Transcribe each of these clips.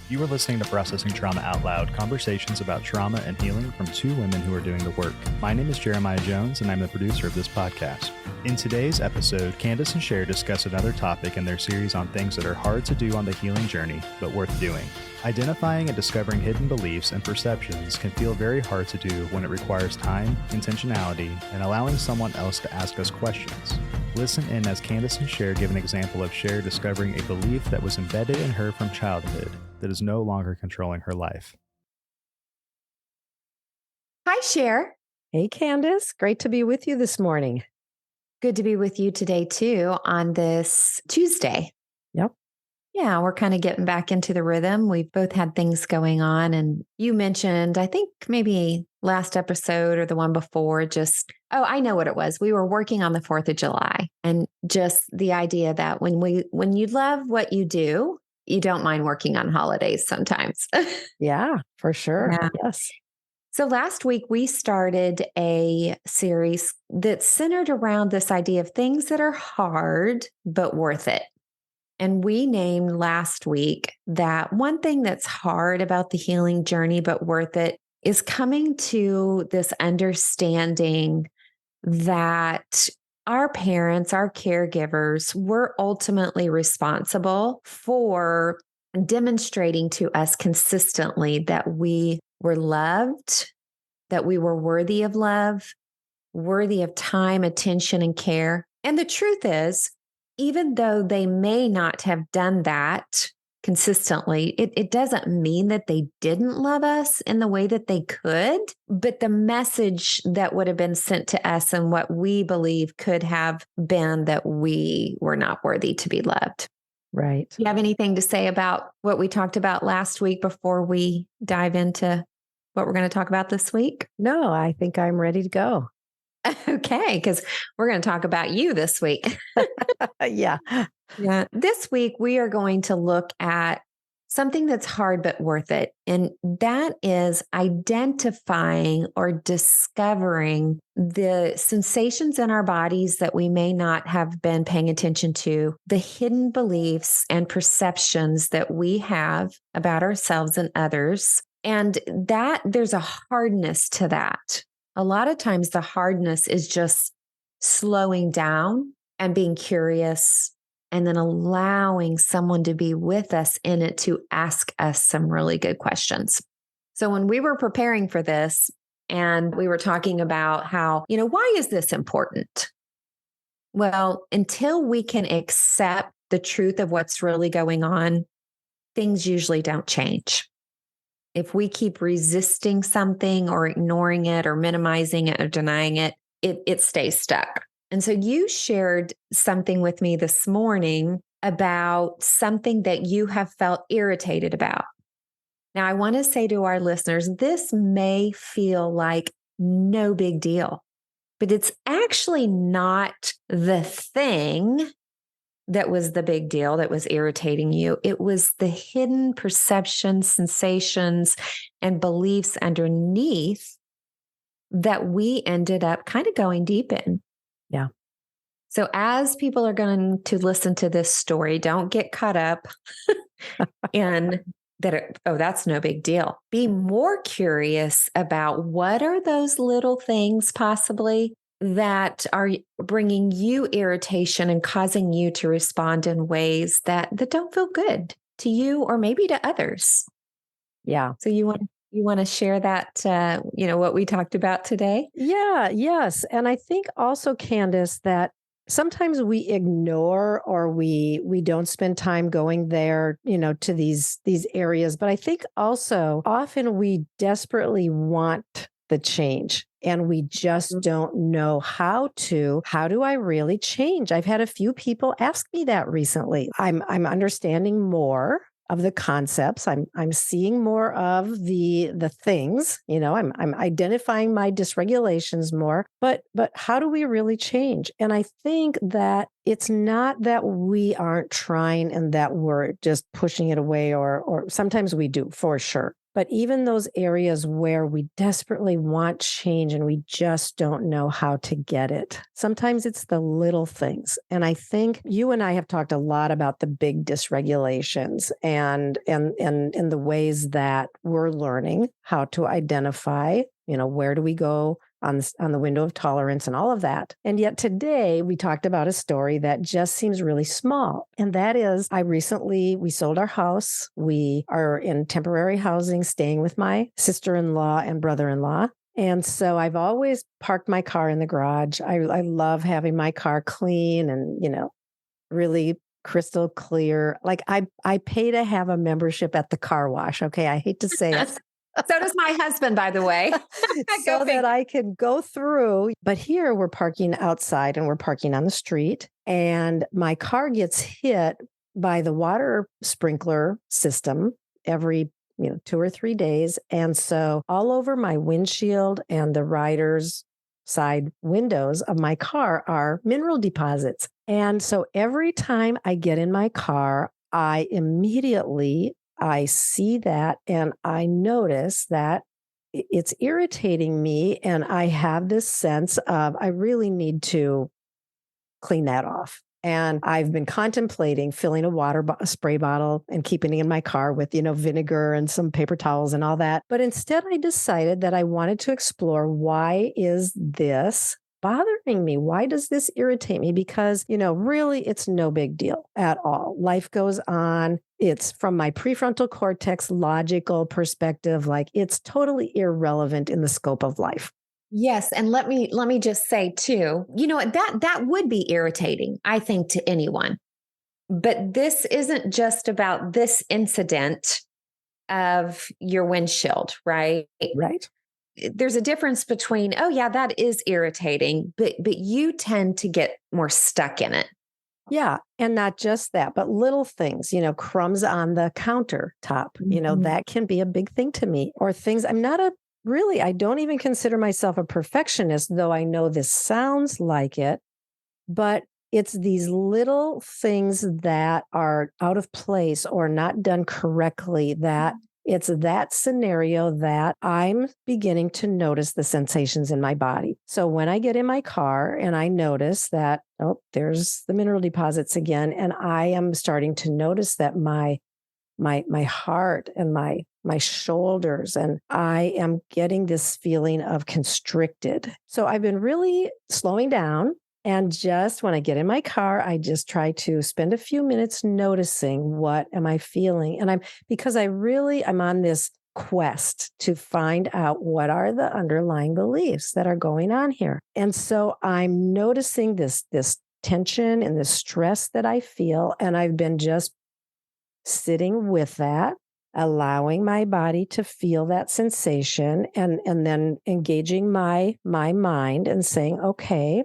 You are listening to Processing Trauma Out Loud, conversations about trauma and healing from two women who are doing the work. My name is Jeremiah Jones, and I'm the producer of this podcast. In today's episode, Kandace and Sher discuss another topic in their series on things that are hard to do on the healing journey, but worth doing. Identifying and discovering hidden beliefs and perceptions can feel very hard to do when it requires time, intentionality, and allowing someone else to ask us questions. Listen in as Kandace and Sher give an example of Sher discovering a belief that was embedded in her from childhood that is no longer controlling her life. Hi, Sher. Hey, Kandace. Great to be with you this morning. Good to be with you today, too, on this Tuesday. Yep. Yeah, we're kind of getting back into the rhythm. We've both had things going on. And you mentioned, I think maybe last episode or the one before, I know what it was. We were working on the 4th of July and just the idea that when you love what you do, you don't mind working on holidays sometimes. Yeah, for sure. Yeah. Yes. So last week, we started a series that's centered around this idea of things that are hard, but worth it. And we named last week that one thing that's hard about the healing journey, but worth it, is coming to this understanding that our parents, our caregivers, were ultimately responsible for demonstrating to us consistently that we were loved, that we were worthy of love, worthy of time, attention, and care. And the truth is, even though they may not have done that consistently, it doesn't mean that they didn't love us in the way that they could. But the message that would have been sent to us and what we believe could have been that we were not worthy to be loved. Right. Do you have anything to say about what we talked about last week before we dive into what we're going to talk about this week? No, I think I'm ready to go. Okay, because we're going to talk about you this week. Yeah. Yeah. This week, we are going to look at something that's hard but worth it. And that is identifying or discovering the sensations in our bodies that we may not have been paying attention to, the hidden beliefs and perceptions that we have about ourselves and others. And that there's a hardness to that. A lot of times the hardness is just slowing down and being curious and then allowing someone to be with us in it to ask us some really good questions. So when we were preparing for this and we were talking about how, why is this important? Well, until we can accept the truth of what's really going on, things usually don't change. If we keep resisting something or ignoring it or minimizing it or denying it, it stays stuck. And so you shared something with me this morning about something that you have felt irritated about. Now, I want to say to our listeners, this may feel like no big deal, but it's actually not the thing that was the big deal that was irritating you. It was the hidden perceptions, sensations, and beliefs underneath that we ended up kind of going deep in. Yeah. So as people are going to listen to this story, don't get caught up in that, that's no big deal. Be more curious about what are those little things possibly that are bringing you irritation and causing you to respond in ways that don't feel good to you or maybe to others. Yeah. So you want to share that, what we talked about today? Yeah. Yes. And I think also, Kandace, that sometimes we ignore or we don't spend time going there, to these areas. But I think also often we desperately want the change and we just don't know how do I really change? I've had a few people ask me that recently. I'm understanding more of the concepts. I'm seeing more of the things, I'm identifying my dysregulations more, but how do we really change? And I think that it's not that we aren't trying and that we're just pushing it away or sometimes we do for sure. But even those areas where we desperately want change and we just don't know how to get it, sometimes it's the little things. And I think you and I have talked a lot about the big dysregulations and the ways that we're learning how to identify, where do we go on the window of tolerance and all of that. And yet today we talked about a story that just seems really small. And that is, we sold our house. We are in temporary housing, staying with my sister-in-law and brother-in-law. And so I've always parked my car in the garage. I love having my car clean and, really crystal clear. Like I pay to have a membership at the car wash. Okay. I hate to say it. So does my husband, by the way. So that I can go through. But here we're parking outside and we're parking on the street. And my car gets hit by the water sprinkler system every 2 or 3 days. And so all over my windshield and the rider's side windows of my car are mineral deposits. And so every time I get in my car, I see that and I notice that it's irritating me. And I have this sense of, I really need to clean that off. And I've been contemplating filling a spray bottle and keeping it in my car with, vinegar and some paper towels and all that. But instead I decided that I wanted to explore, why is this bothering me? Why does this irritate me? Because, really it's no big deal at all. Life goes on. It's from my prefrontal cortex logical perspective, like it's totally irrelevant in the scope of life. Yes, and let me just say too, that would be irritating, I think, to anyone. But this isn't just about this incident of your windshield, right? Right. There's a difference between, oh yeah, that is irritating, but you tend to get more stuck in it. Yeah. And not just that, but little things, crumbs on the countertop, that can be a big thing to me. Or things, I don't even consider myself a perfectionist, though I know this sounds like it, but it's these little things that are out of place or not done correctly, that it's that scenario that I'm beginning to notice the sensations in my body. So when I get in my car and I notice that, oh, there's the mineral deposits again, and I am starting to notice that my heart and my shoulders, and I am getting this feeling of constricted. So I've been really slowing down. And just when I get in my car, I just try to spend a few minutes noticing, what am I feeling? And I'm on this quest to find out what are the underlying beliefs that are going on here. And so I'm noticing this tension and the stress that I feel. And I've been just sitting with that, allowing my body to feel that sensation, and then engaging my mind and saying, okay,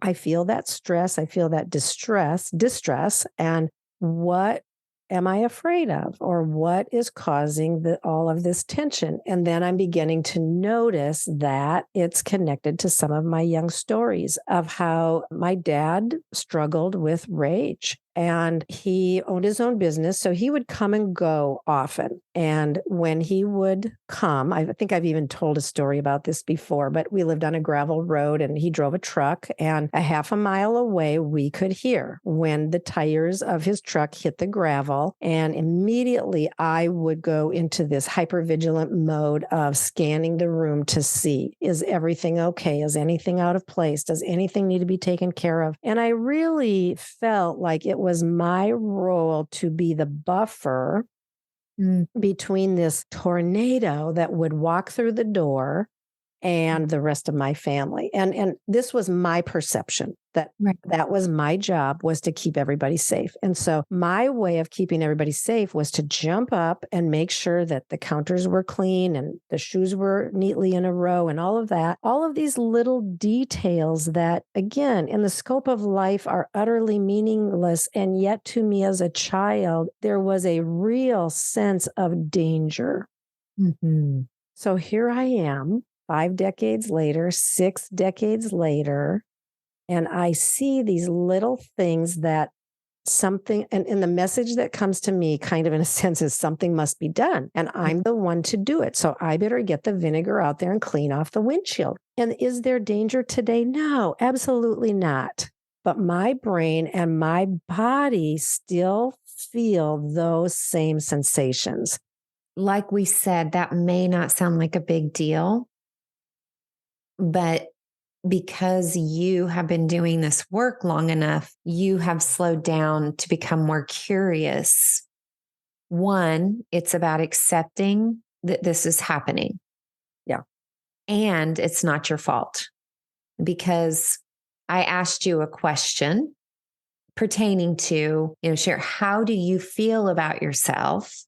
I feel that stress, I feel that distress, and what am I afraid of, or what is causing all of this tension? And then I'm beginning to notice that it's connected to some of my young stories of how my dad struggled with rage. And he owned his own business, so he would come and go often. And when he would come, I think I've even told a story about this before, but we lived on a gravel road and he drove a truck, and a half a mile away, we could hear when the tires of his truck hit the gravel. And immediately I would go into this hypervigilant mode of scanning the room to see, is everything okay? Is anything out of place? Does anything need to be taken care of? And I really felt like it was my role to be the buffer between this tornado that would walk through the door and the rest of my family. And this was my perception, that Right. that was my job, was to keep everybody safe. And so my way of keeping everybody safe was to jump up and make sure that the counters were clean and the shoes were neatly in a row and all of that. All of these little details that, again, in the scope of life are utterly meaningless. And yet to me as a child, there was a real sense of danger. Mm-hmm. So here I am, 5 decades later, 6 decades later, and I see these little things that something, and the message that comes to me kind of in a sense is something must be done. And I'm the one to do it. So I better get the vinegar out there and clean off the windshield. And is there danger today? No, absolutely not. But my brain and my body still feel those same sensations. Like we said, that may not sound like a big deal, but because you have been doing this work long enough, you have slowed down to become more curious. One, it's about accepting that this is happening. Yeah. And it's not your fault, because I asked you a question pertaining to, Sher, how do you feel about yourself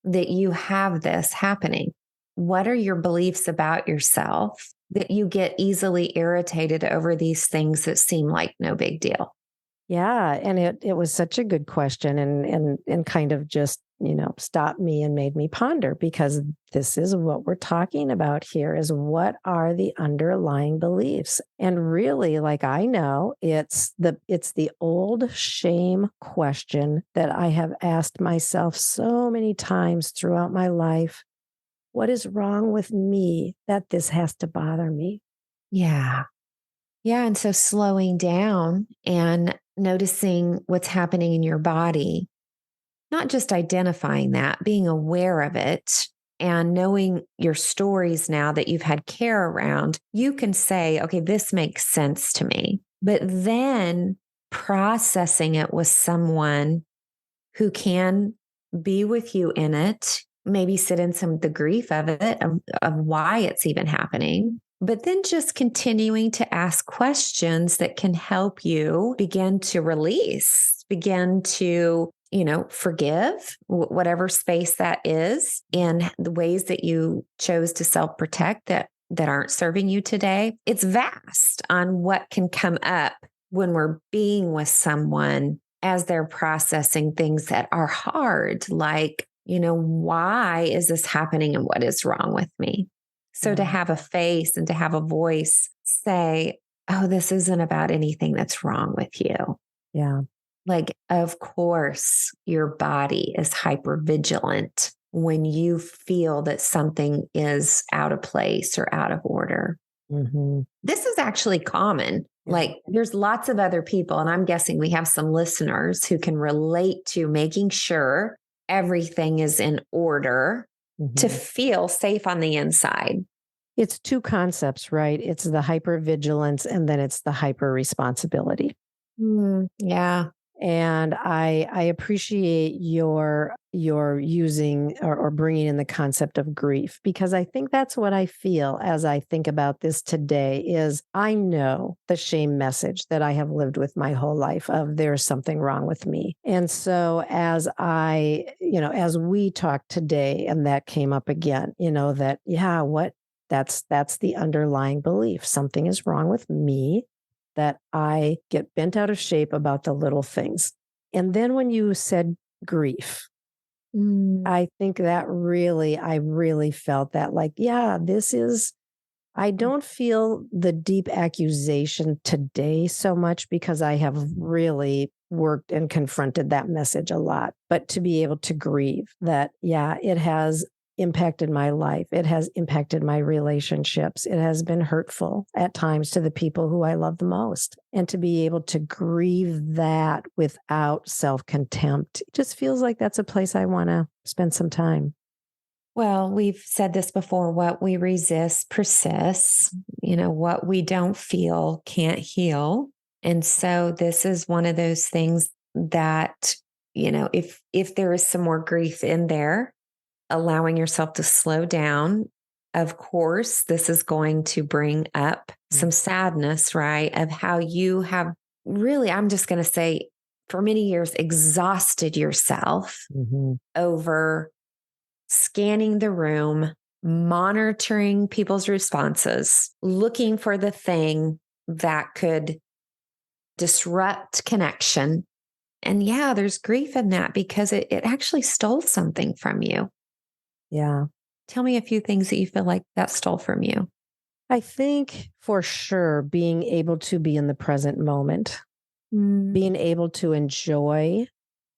that you have this happening? What are your beliefs about yourself that you get easily irritated over these things that seem like no big deal? Yeah. And it was such a good question and kind of just, stopped me and made me ponder, because this is what we're talking about here is what are the underlying beliefs? And really, like, I know it's the old shame question that I have asked myself so many times throughout my life. What is wrong with me that this has to bother me? Yeah. Yeah. And so slowing down and noticing what's happening in your body, not just identifying that, being aware of it and knowing your stories now that you've had care around, you can say, okay, this makes sense to me. But then processing it with someone who can be with you in it, maybe sit in some of the grief of it, of why it's even happening, but then just continuing to ask questions that can help you begin to release, begin to, forgive whatever space that is in the ways that you chose to self-protect that aren't serving you today. It's vast on what can come up when we're being with someone as they're processing things that are hard, like, why is this happening and what is wrong with me? So to have a face and to have a voice say, oh, this isn't about anything that's wrong with you. Yeah. Like, of course, your body is hypervigilant when you feel that something is out of place or out of order. Mm-hmm. This is actually common. Like, there's lots of other people, and I'm guessing we have some listeners who can relate to making sure everything is in order to feel safe on the inside. It's two concepts, right? It's the hypervigilance and then it's the hyper responsibility. Yeah. And I appreciate your using or bringing in the concept of grief, because I think that's what I feel as I think about this today is I know the shame message that I have lived with my whole life of there's something wrong with me. And so as as we talked today and that came up again, that's the underlying belief. Something is wrong with me, that I get bent out of shape about the little things. And then when you said grief, I think that I really felt that, like, I don't feel the deep accusation today so much because I have really worked and confronted that message a lot. But to be able to grieve that, it has impacted my life. It has impacted my relationships. It has been hurtful at times to the people who I love the most. And to be able to grieve that without self-contempt, it just feels like that's a place I want to spend some time. Well, we've said this before, what we resist persists. What we don't feel can't heal. And so this is one of those things that, if there is some more grief in there, allowing yourself to slow down. Of course, this is going to bring up some sadness, right? Of how you have really, I'm just going to say, for many years, exhausted yourself over scanning the room, monitoring people's responses, looking for the thing that could disrupt connection. And there's grief in that because it actually stole something from you. Yeah. Tell me a few things that you feel like that stole from you. I think for sure being able to be in the present moment, being able to enjoy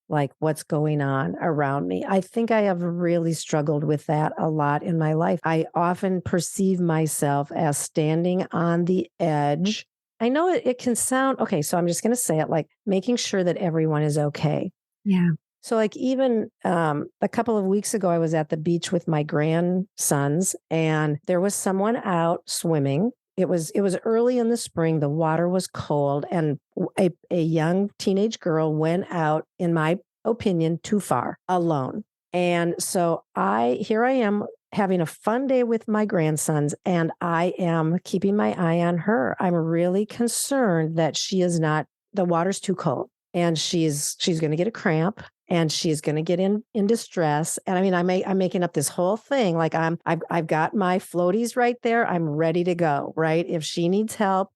like what's going on around me. I think I have really struggled with that a lot in my life. I often perceive myself as standing on the edge. I know it can sound okay, so I'm just going to say it like making sure that everyone is okay. Yeah. So, like, even a couple of weeks ago, I was at the beach with my grandsons, and there was someone out swimming. It was early in the spring. The water was cold, and a young teenage girl went out, in my opinion, too far alone. And so here I am having a fun day with my grandsons, and I am keeping my eye on her. I'm really concerned that she is not. The water's too cold, and she's going to get a cramp, and she's going to get in distress. And I mean, I'm making up this whole thing. Like I've got my floaties right there. I'm ready to go. Right. If she needs help,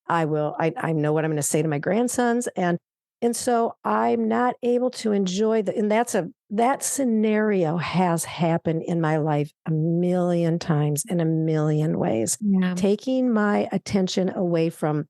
I will. I know what I'm going to say to my grandsons. And so I'm not able to enjoy and that scenario has happened in my life a million times in a million ways, Yeah. taking my attention away from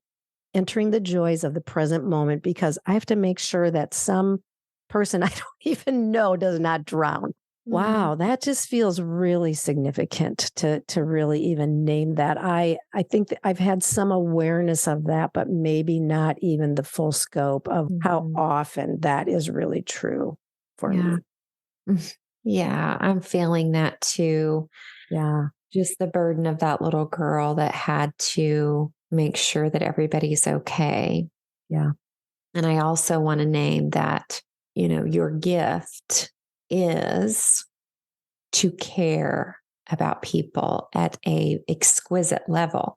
entering the joys of the present moment because I have to make sure that some person I don't even know does not drown. Wow, that just feels really significant to really even name that. I think that I've had some awareness of that, but maybe not even the full scope of how often that is really true for me. Yeah, I'm feeling that too. Yeah. Just the burden of that little girl that had to make sure that everybody's okay. Yeah. And I also want to name that, your gift is to care about people at a exquisite level.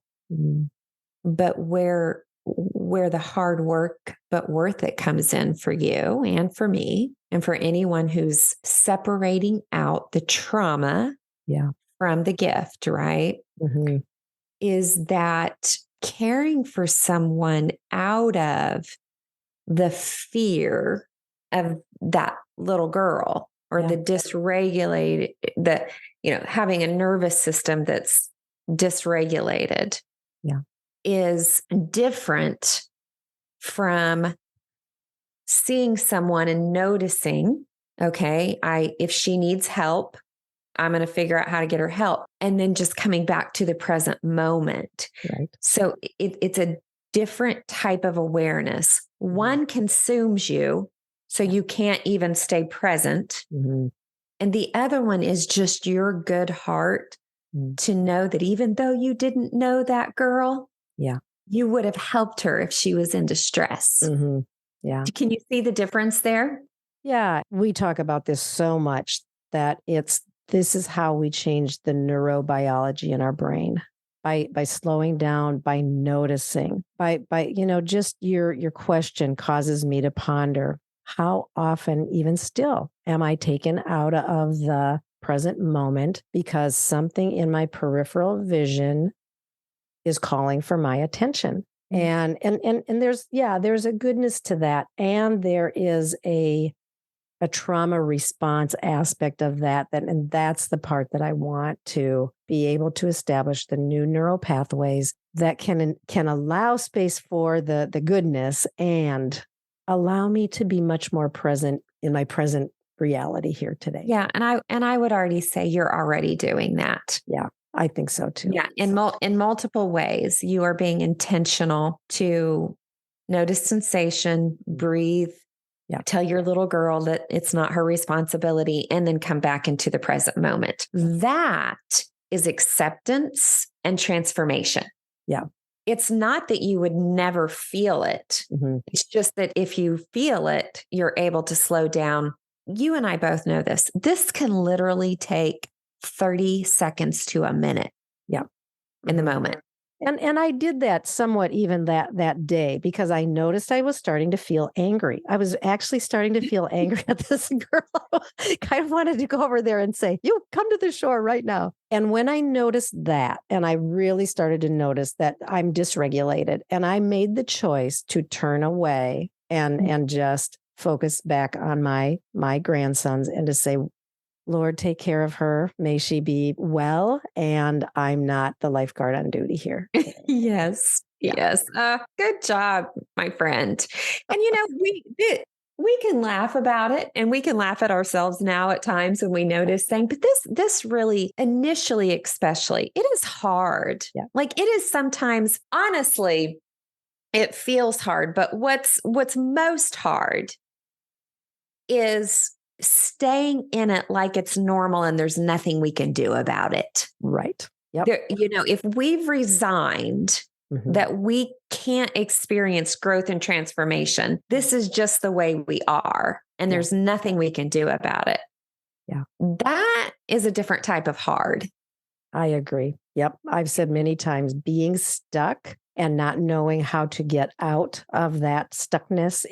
But where the hard work but worth it comes in for you and for me and for anyone who's separating out the trauma from the gift, right? Is that caring for someone out of the fear of that little girl or the dysregulated, having a nervous system that's dysregulated is different from seeing someone and noticing, okay, if she needs help, I'm going to figure out how to get her help. And then just coming back to the present moment. Right. So it's a different type of awareness. One consumes you, so you can't even stay present. And the other one is just your good heart to know that even though you didn't know that girl, you would have helped her if she was in distress. Yeah. Can you see the difference there? Yeah. We talk about this so much that this is how we change the neurobiology in our brain by slowing down, by noticing, by just your question causes me to ponder how often, even still, am I taken out of the present moment because something in my peripheral vision is calling for my attention. And there's a goodness to that. And there is a trauma response aspect of that. And that's the part that I want to be able to establish the new neural pathways that can allow space for the goodness and allow me to be much more present in my present reality here today. Yeah. And I would already say you're already doing that. Yeah, I think so too. Yeah. In multiple ways, you are being intentional to notice sensation, breathe, tell your little girl that it's not her responsibility, and then come back into the present moment. That is acceptance and transformation. Yeah. It's not that you would never feel it. It's just that if you feel it, you're able to slow down. You and I both know this. This can literally take 30 seconds to a minute. In the moment. And I did that somewhat even that day because I noticed I was starting to feel angry. I was actually starting to feel angry at this girl. Kind of wanted to go over there and say, "You come to the shore right now." And when I noticed that, and I really started to notice that I'm dysregulated, and I made the choice to turn away and just focus back on my grandsons and to say, Lord, take care of her. May she be well. And I'm not the lifeguard on duty here. Yes. Yeah. Yes. Good job, my friend. And we can laugh about it, and we can laugh at ourselves now at times when we notice things. But this really, initially, especially, it is hard. Yeah. Like it is sometimes, honestly, it feels hard. But what's most hard is staying in it like it's normal and there's nothing we can do about it. Right. Yep. If we've resigned Mhm. that we can't experience growth and transformation, this is just the way we are, and there's nothing we can do about it. Yeah. That is a different type of hard. I agree. Yep. I've said many times, being stuck and not knowing how to get out of that stuckness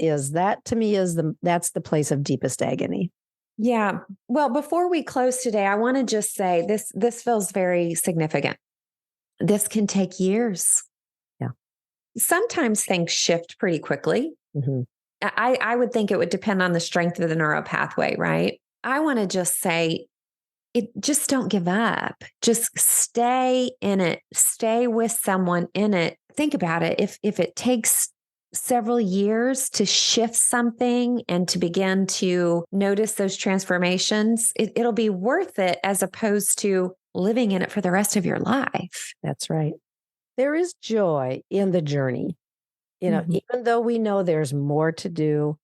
that's the place of deepest agony. Yeah. Well, before we close today, I want to just say this feels very significant. This can take years. Yeah. Sometimes things shift pretty quickly. Mm-hmm. I would think it would depend on the strength of the neural pathway, right? I want to just say, just don't give up. Just stay in it. Stay with someone in it. Think about it. If it takes several years to shift something and to begin to notice those transformations, it'll be worth it as opposed to living in it for the rest of your life. That's right. There is joy in the journey. Even though we know there's more to do,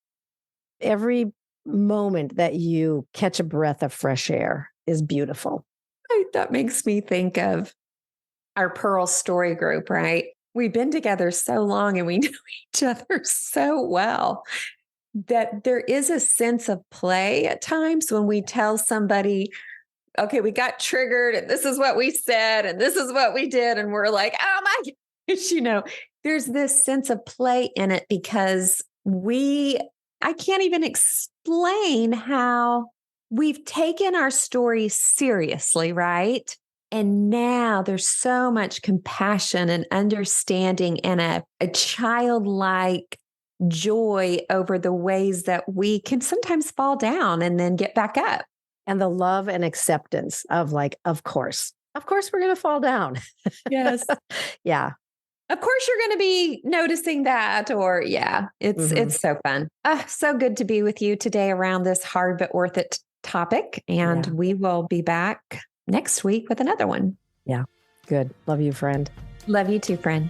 every moment that you catch a breath of fresh air is beautiful. That makes me think of our Pearl Story group, right? We've been together so long and we know each other so well that there is a sense of play at times when we tell somebody, okay, we got triggered and this is what we said and this is what we did. And we're like, oh my gosh, there's this sense of play in it because I can't even explain how we've taken our story seriously, right? And now there's so much compassion and understanding and a childlike joy over the ways that we can sometimes fall down and then get back up. And the love and acceptance of of course we're going to fall down. Yes. Yeah. Of course you're going to be noticing that, or it's so fun. So good to be with you today around this hard but worth it topic. And we will be back next week with another one. Yeah. Good. Love you, friend. Love you too, friend.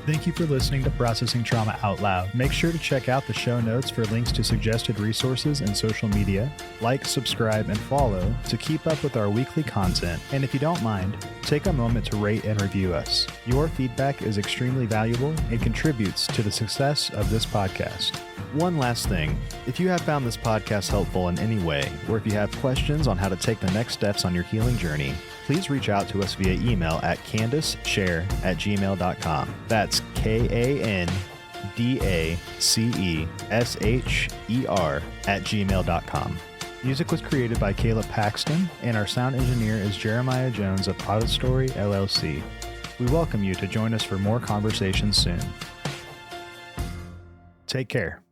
Thank you for listening to Processing Trauma Out Loud. Make sure to check out the show notes for links to suggested resources and social media. Like, subscribe, and follow to keep up with our weekly content. And if you don't mind, take a moment to rate and review us. Your feedback is extremely valuable and contributes to the success of this podcast. One last thing, if you have found this podcast helpful in any way, or if you have questions on how to take the next steps on your healing journey, please reach out to us via email at KandaceSher@gmail.com. That's KandaceSher@gmail.com. Music was created by Caleb Paxton, and our sound engineer is Jeremiah Jones of Auto Story LLC. We welcome you to join us for more conversations soon. Take care.